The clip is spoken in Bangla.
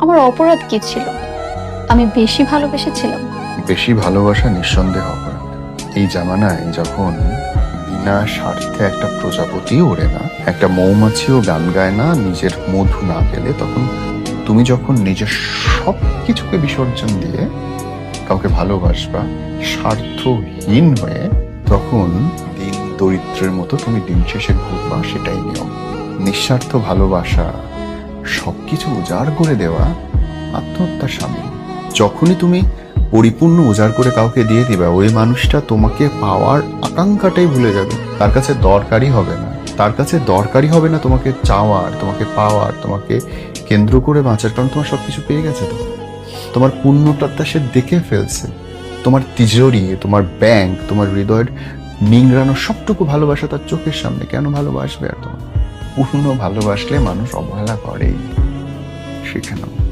আমার অপরাধ কি ছিল? আমি বেশি ভালোবেসেছিলাম। বেশি ভালোবাসা নিঃসন্দেহ অপরাধ। এই জামানায় যখন বিনা স্বার্থে একটা প্রজাপতিও ওড়ে না, একটা মৌমাছিও গান গায় না নিজের মধু না পেলে, তখন তুমি যখন নিজের সব কিছুকে বিসর্জন দিয়ে কাউকে ভালোবাসবা স্বার্থহীন হয়ে, তখন দিন দরিদ্রের মতো তুমি দিন শেষে ঘুরবা। সেটাই নিয়ম। নিঃস্বার্থ ভালোবাসা, সবকিছু উজাড় করে দেওয়া আত্মহত্যার সামিল। যখনই তুমি পরিপূর্ণ উজাড় করে কাউকে দিয়ে দিবা, ওই মানুষটা তোমাকে পাওয়ার আকাঙ্ক্ষাটাই ভুলে যাবে। তার কাছে দরকারই হবে না, তার কাছে দরকারই হবে না তোমাকে চাওয়ার, তোমাকে পাওয়ার, তোমাকে কেন্দ্র করে বাঁচার, কারণ তোমার সবকিছু পেয়ে গেছে। তো তোমার পূর্ণতা সে দেখে ফেলছে। তোমার তিজোরি, তোমার ব্যাংক, তোমার হৃদয়ের নিংড়ানো সবটুকু ভালোবাসা তার চোখের সামনে। কেন ভালোবাসবে আর তোমার? পূর্ণ ভালোবাসলে মানুষ অবহেলা করেই। শিখে নাও।